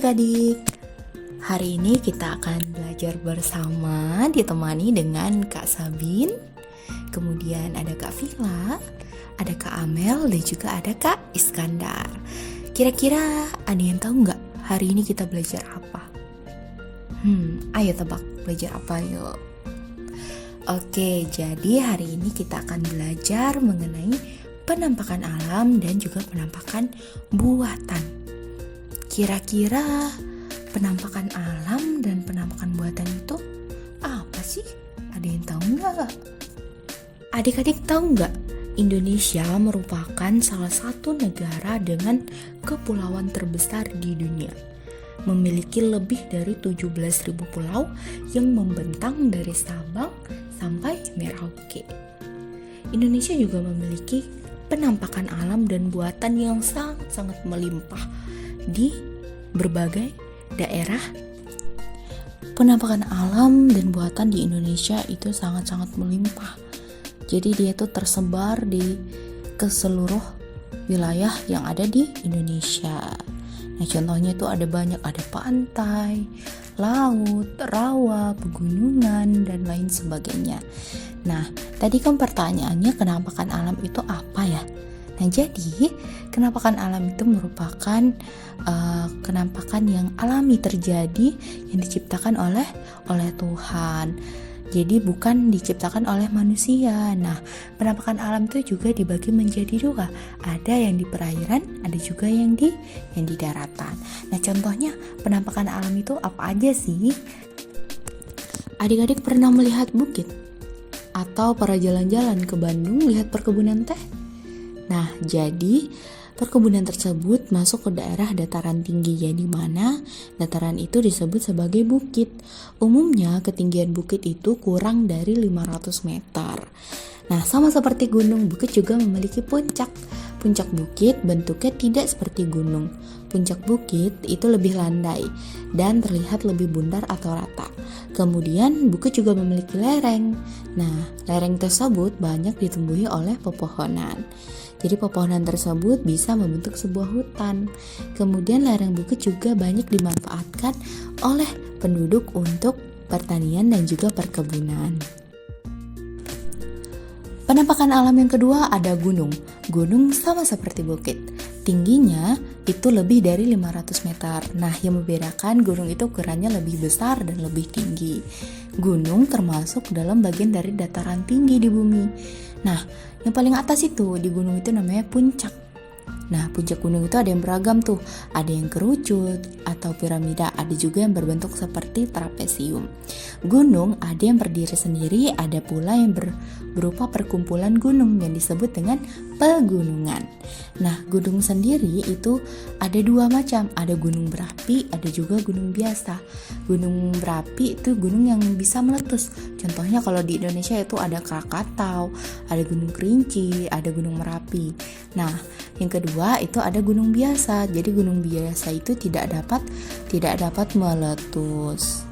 adik-adik. Hari ini kita akan belajar bersama ditemani dengan Kak Sabin. Kemudian ada Kak Vila, ada Kak Amel, dan juga ada Kak Iskandar. Kira-kira ada yang tahu nggak hari ini kita belajar apa? Ayo tebak, belajar apa yuk? Oke, jadi hari ini kita akan belajar mengenai penampakan alam dan juga penampakan buatan. Kira-kira penampakan alam dan penampakan buatan itu apa sih? Ada yang tahu nggak? Adik-adik tahu nggak? Indonesia merupakan salah satu negara dengan kepulauan terbesar di dunia. Memiliki lebih dari 17.000 pulau yang membentang dari Sabang sampai Merauke. Indonesia juga memiliki penampakan alam dan buatan yang sangat-sangat melimpah di berbagai daerah. Penampakan alam dan buatan di Indonesia itu sangat-sangat melimpah. Jadi dia tuh tersebar ke seluruh wilayah yang ada di Indonesia. Nah, contohnya itu ada banyak, ada pantai, laut, rawa, pegunungan, dan lain sebagainya. Nah, tadi kan pertanyaannya penampakan alam itu apa ya? Nah, jadi penampakan alam itu merupakan penampakan yang alami terjadi yang diciptakan oleh Tuhan. Jadi bukan diciptakan oleh manusia. Nah, penampakan alam itu juga dibagi menjadi dua. Ada yang di perairan, ada juga yang di daratan. Nah, contohnya penampakan alam itu apa aja sih? Adik-adik pernah melihat bukit? Atau para jalan-jalan ke Bandung lihat perkebunan teh? Nah, jadi perkebunan tersebut masuk ke daerah dataran tinggi, ya, di mana dataran itu disebut sebagai bukit. Umumnya ketinggian bukit itu kurang dari 500 meter. Nah, sama seperti gunung, bukit juga memiliki puncak. Puncak bukit bentuknya tidak seperti gunung. Puncak bukit itu lebih landai dan terlihat lebih bundar atau rata. Kemudian bukit juga memiliki lereng. Nah, lereng tersebut banyak ditumbuhi oleh pepohonan. Jadi pepohonan tersebut bisa membentuk sebuah hutan. Kemudian lereng bukit juga banyak dimanfaatkan oleh penduduk untuk pertanian dan juga perkebunan. Penampakan alam yang kedua ada gunung. Gunung sama seperti bukit. Tingginya itu lebih dari 500 meter. Nah, yang membedakan gunung itu ukurannya lebih besar dan lebih tinggi. Gunung termasuk dalam bagian dari dataran tinggi di bumi. Nah, yang paling atas itu di gunung itu namanya puncak. Nah, puncak gunung itu ada yang beragam tuh. Ada yang kerucut atau piramida, ada juga yang berbentuk seperti trapesium. Gunung ada yang berdiri sendiri, ada pula yang berupa perkumpulan gunung yang disebut dengan pegunungan. Nah, gunung sendiri itu ada dua macam, ada gunung berapi, ada juga gunung biasa. Gunung berapi itu gunung yang bisa meletus. Contohnya kalau di Indonesia itu ada Krakatau, ada Gunung Kerinci, ada Gunung Merapi. Nah, yang kedua itu ada gunung biasa. Jadi gunung biasa itu tidak dapat meletus.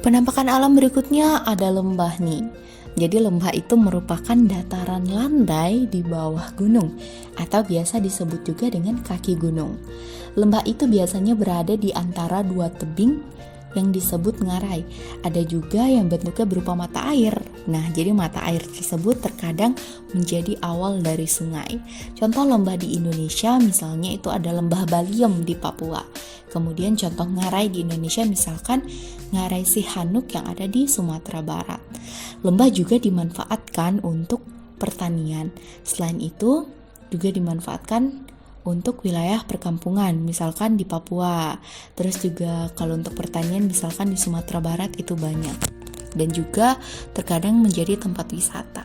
Penampakan alam berikutnya ada lembah nih. Jadi lembah itu merupakan dataran landai di bawah gunung atau biasa disebut juga dengan kaki gunung. Lembah itu biasanya berada di antara dua tebing yang disebut ngarai. Ada juga yang bentuknya berupa mata air. Nah, jadi mata air tersebut terkadang menjadi awal dari sungai. Contoh lembah di Indonesia misalnya itu ada lembah Baliem di Papua. Kemudian contoh ngarai di Indonesia misalkan ngarai Sihanouk yang ada di Sumatera Barat. Lembah juga dimanfaatkan untuk pertanian. Selain itu juga dimanfaatkan untuk wilayah perkampungan, misalkan di Papua. Terus juga kalau untuk pertanian misalkan di Sumatera Barat itu banyak. Dan juga terkadang menjadi tempat wisata.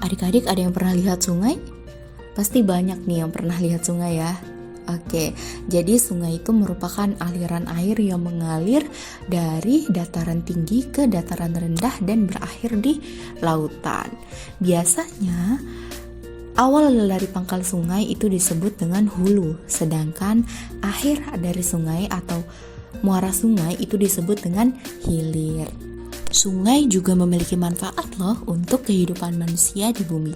Adik-adik ada yang pernah lihat sungai? Pasti banyak nih yang pernah lihat sungai ya. Oke, jadi sungai itu merupakan aliran air yang mengalir dari dataran tinggi ke dataran rendah dan berakhir di lautan. Biasanya awal dari pangkal sungai itu disebut dengan hulu, sedangkan akhir dari sungai atau muara sungai itu disebut dengan hilir. Sungai juga memiliki manfaat loh untuk kehidupan manusia di bumi.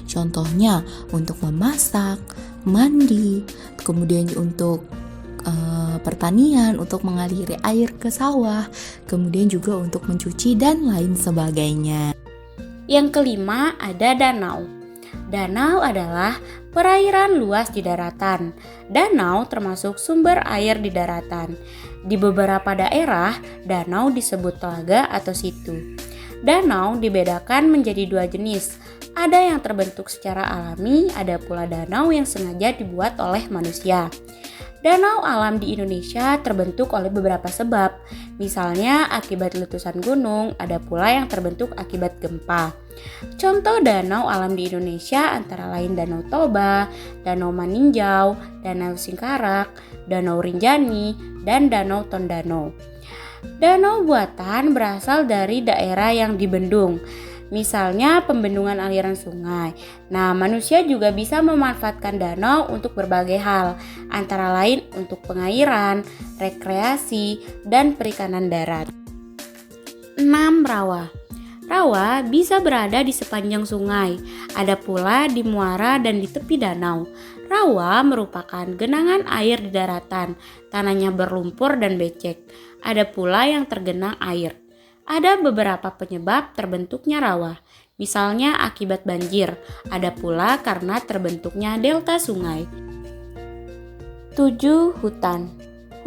Contohnya untuk memasak, mandi, kemudian untuk pertanian, untuk mengaliri air ke sawah, kemudian juga untuk mencuci dan lain sebagainya. Yang kelima ada danau. Danau adalah perairan luas di daratan. Danau termasuk sumber air di daratan. Di beberapa daerah, danau disebut telaga atau situ. Danau dibedakan menjadi dua jenis. Ada yang terbentuk secara alami, ada pula danau yang sengaja dibuat oleh manusia. Danau alam di Indonesia terbentuk oleh beberapa sebab. Misalnya akibat letusan gunung, ada pula yang terbentuk akibat gempa. Contoh danau alam di Indonesia antara lain Danau Toba, Danau Maninjau, Danau Singkarak, Danau Rinjani, dan Danau Tondano. Danau buatan berasal dari daerah yang dibendung. Misalnya pembendungan aliran sungai. Nah, manusia juga bisa memanfaatkan danau untuk berbagai hal, antara lain untuk pengairan, rekreasi, dan perikanan darat. 6. Rawa. Rawa bisa berada di sepanjang sungai, ada pula di muara dan di tepi danau. Rawa merupakan genangan air di daratan, tanahnya berlumpur dan becek. Ada pula yang tergenang air. Ada beberapa penyebab terbentuknya rawa, misalnya akibat banjir, ada pula karena terbentuknya delta sungai. 7. Hutan.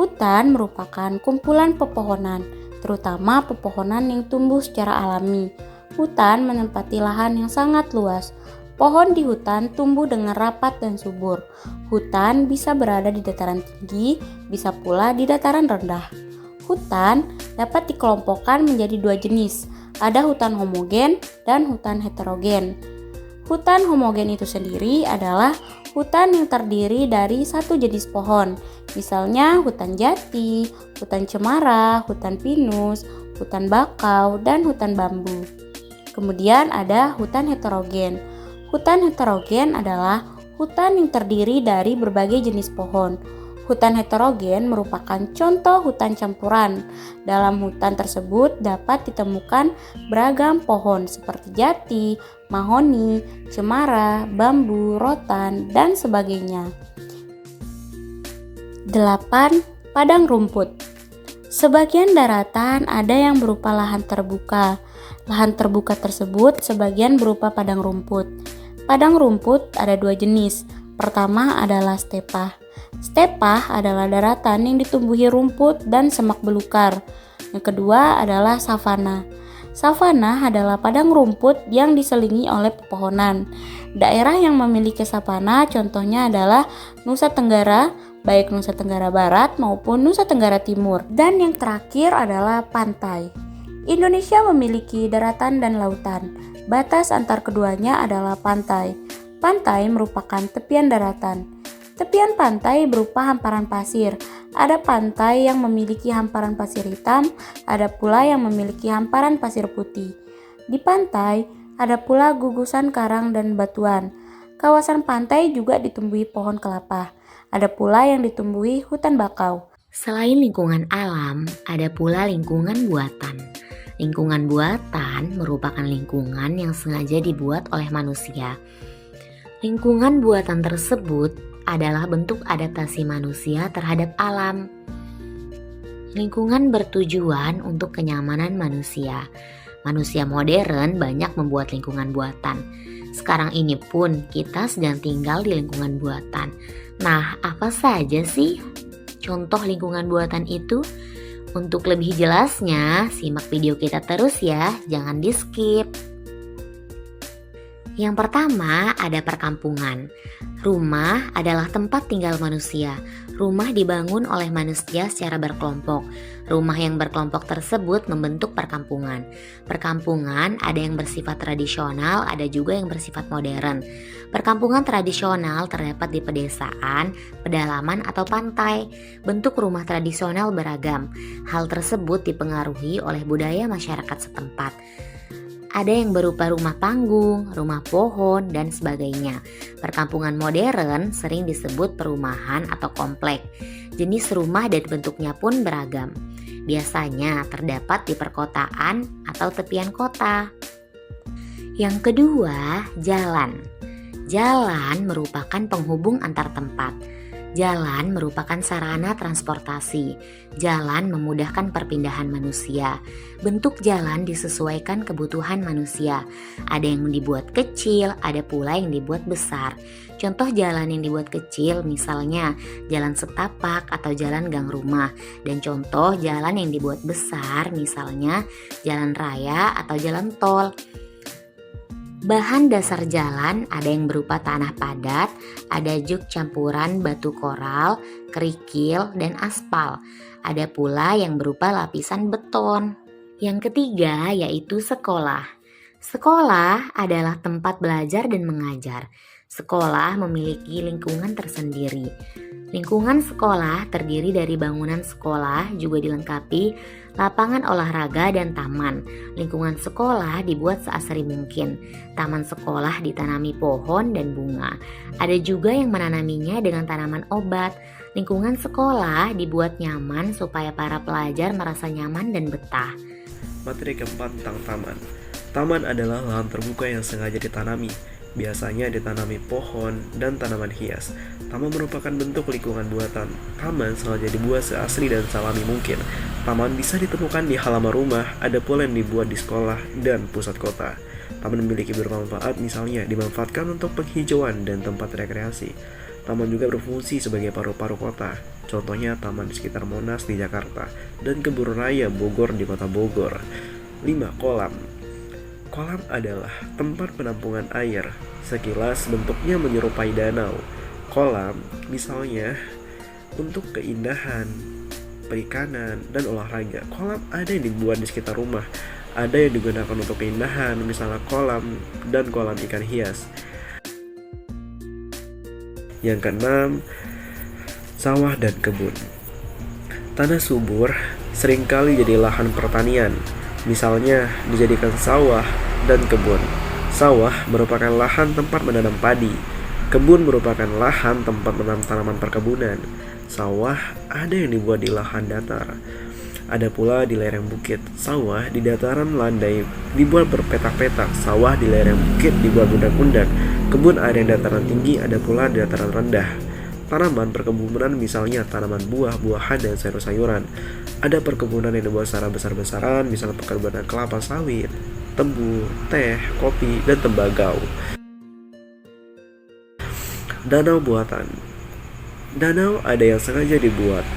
Hutan merupakan kumpulan pepohonan, terutama pepohonan yang tumbuh secara alami. Hutan menempati lahan yang sangat luas. Pohon di hutan tumbuh dengan rapat dan subur. Hutan bisa berada di dataran tinggi, bisa pula di dataran rendah. Hutan dapat dikelompokkan menjadi dua jenis, ada hutan homogen dan hutan heterogen. Hutan homogen itu sendiri adalah hutan yang terdiri dari satu jenis pohon, misalnya hutan jati, hutan cemara, hutan pinus, hutan bakau, dan hutan bambu. Kemudian ada hutan heterogen. Hutan heterogen adalah hutan yang terdiri dari berbagai jenis pohon. Hutan heterogen merupakan contoh hutan campuran. Dalam hutan tersebut dapat ditemukan beragam pohon seperti jati, mahoni, cemara, bambu, rotan, dan sebagainya. 8. Padang rumput. Sebagian daratan ada yang berupa lahan terbuka. Lahan terbuka tersebut sebagian berupa padang rumput. Padang rumput ada dua jenis. Pertama adalah stepa. Stepa adalah daratan yang ditumbuhi rumput dan semak belukar. Yang kedua adalah savana. Savana adalah padang rumput yang diselingi oleh pepohonan. Daerah yang memiliki savana contohnya adalah Nusa Tenggara, baik Nusa Tenggara Barat maupun Nusa Tenggara Timur. Dan yang terakhir adalah pantai. Indonesia memiliki daratan dan lautan. Batas antar keduanya adalah pantai. Pantai merupakan tepian daratan. Tepian pantai berupa hamparan pasir. Ada pantai yang memiliki hamparan pasir hitam, ada pula yang memiliki hamparan pasir putih. Di pantai ada pula gugusan karang dan batuan. Kawasan pantai juga ditumbuhi pohon kelapa. Ada pula yang ditumbuhi hutan bakau. Selain lingkungan alam, ada pula lingkungan buatan. Lingkungan buatan merupakan lingkungan yang sengaja dibuat oleh manusia. Lingkungan buatan tersebut adalah bentuk adaptasi manusia terhadap alam. Lingkungan bertujuan untuk kenyamanan manusia. Manusia modern banyak membuat lingkungan buatan. Sekarang ini pun kita sedang tinggal di lingkungan buatan. Nah, apa saja sih contoh lingkungan buatan itu? Untuk lebih jelasnya, simak video kita terus ya, jangan di skip. Yang pertama ada perkampungan. Rumah adalah tempat tinggal manusia. Rumah dibangun oleh manusia secara berkelompok. Rumah yang berkelompok tersebut membentuk perkampungan. Perkampungan ada yang bersifat tradisional, ada juga yang bersifat modern. Perkampungan tradisional terdapat di pedesaan, pedalaman atau pantai. Bentuk rumah tradisional beragam. Hal tersebut dipengaruhi oleh budaya masyarakat setempat. Ada yang berupa rumah panggung, rumah pohon, dan sebagainya. Perkampungan modern sering disebut perumahan atau komplek. Jenis rumah dan bentuknya pun beragam. Biasanya terdapat di perkotaan atau tepian kota. Yang kedua, jalan. Jalan merupakan penghubung antar tempat. Jalan merupakan sarana transportasi. Jalan memudahkan perpindahan manusia. Bentuk jalan disesuaikan kebutuhan manusia. Ada yang dibuat kecil, ada pula yang dibuat besar. Contoh jalan yang dibuat kecil misalnya jalan setapak atau jalan gang rumah. Dan contoh jalan yang dibuat besar misalnya jalan raya atau jalan tol. Bahan dasar jalan ada yang berupa tanah padat, ada juk campuran batu koral, kerikil, dan aspal. Ada pula yang berupa lapisan beton. Yang ketiga yaitu sekolah. Sekolah adalah tempat belajar dan mengajar. Sekolah memiliki lingkungan tersendiri. Lingkungan sekolah terdiri dari bangunan sekolah, juga dilengkapi lapangan olahraga dan taman. Lingkungan sekolah dibuat seasri mungkin. Taman sekolah ditanami pohon dan bunga. Ada juga yang menanaminya dengan tanaman obat. Lingkungan sekolah dibuat nyaman supaya para pelajar merasa nyaman dan betah. Materi keempat tentang taman. Taman adalah lahan terbuka yang sengaja ditanami. Biasanya ditanami pohon dan tanaman hias. Taman merupakan bentuk lingkungan buatan. Taman sengaja dibuat seasri dan salami mungkin. Taman bisa ditemukan di halaman rumah, ada pula yang dibuat di sekolah dan pusat kota. Taman memiliki beberapa manfaat, misalnya dimanfaatkan untuk penghijauan dan tempat rekreasi. Taman juga berfungsi sebagai paru-paru kota. Contohnya taman di sekitar Monas di Jakarta dan Kebun Raya Bogor di kota Bogor. 5. Kolam. Kolam adalah tempat penampungan air. Sekilas bentuknya menyerupai danau. Kolam misalnya untuk keindahan, perikanan, dan olahraga. Kolam ada yang dibuat di sekitar rumah, ada yang digunakan untuk keindahan, misalnya kolam dan kolam ikan hias. Yang keenam, sawah dan kebun. Tanah subur seringkali jadi lahan pertanian. Misalnya dijadikan sawah dan kebun. Sawah merupakan lahan tempat menanam padi. Kebun merupakan lahan tempat menanam tanaman perkebunan. Sawah ada yang dibuat di lahan datar. Ada pula di lereng bukit. Sawah di dataran landai dibuat berpetak-petak. Sawah di lereng bukit dibuat undak-undak. Kebun ada yang dataran tinggi, ada pula di dataran rendah. Tanaman perkebunan misalnya tanaman buah-buahan dan sayur-sayuran. Ada perkebunan yang dibuat secara besar-besaran, misalnya perkebunan kelapa sawit, tebu, teh, kopi, dan tembakau. Danau buatan. Danau ada yang sengaja dibuat.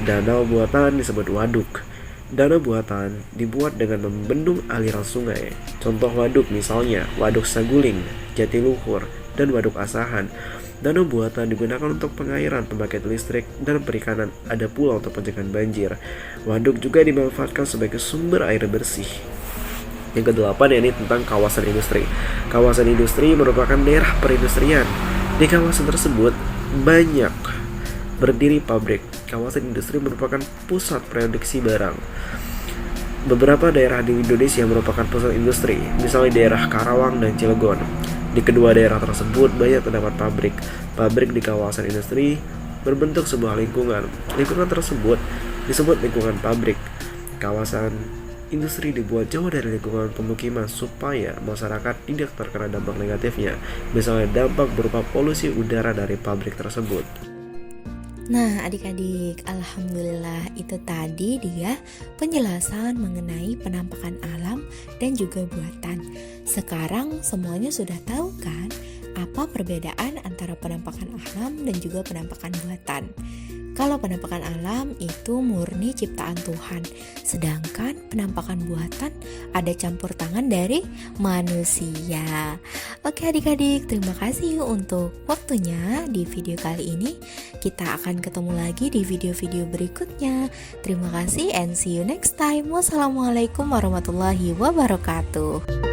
Danau buatan disebut waduk. Danau buatan dibuat dengan membendung aliran sungai. Contoh waduk misalnya Waduk Saguling, Jatiluhur, dan Waduk Asahan. Danau buatan digunakan untuk pengairan, pembangkit listrik, dan perikanan. Ada pula untuk pencegahan banjir. Waduk juga dimanfaatkan sebagai sumber air bersih. Yang kedelapan yakni tentang kawasan industri. Kawasan industri merupakan daerah perindustrian. Di kawasan tersebut banyak berdiri pabrik. Kawasan industri merupakan pusat produksi barang. Beberapa daerah di Indonesia merupakan pusat industri, misalnya daerah Karawang dan Cilegon. Di kedua daerah tersebut banyak terdapat pabrik. Pabrik di kawasan industri berbentuk sebuah lingkungan. Lingkungan tersebut disebut lingkungan pabrik. Kawasan industri dibuat jauh dari lingkungan pemukiman supaya masyarakat tidak terkena dampak negatifnya, misalnya dampak berupa polusi udara dari pabrik tersebut. Nah adik-adik, alhamdulillah itu tadi dia penjelasan mengenai penampakan alam dan juga buatan. Sekarang semuanya sudah tahu kan apa perbedaan antara penampakan alam dan juga penampakan buatan. Kalau penampakan alam itu murni ciptaan Tuhan, sedangkan penampakan buatan ada campur tangan dari manusia. Oke adik-adik, terima kasih untuk waktunya di video kali ini. Kita akan ketemu lagi di video-video berikutnya. Terima kasih and see you next time. Wassalamualaikum warahmatullahi wabarakatuh.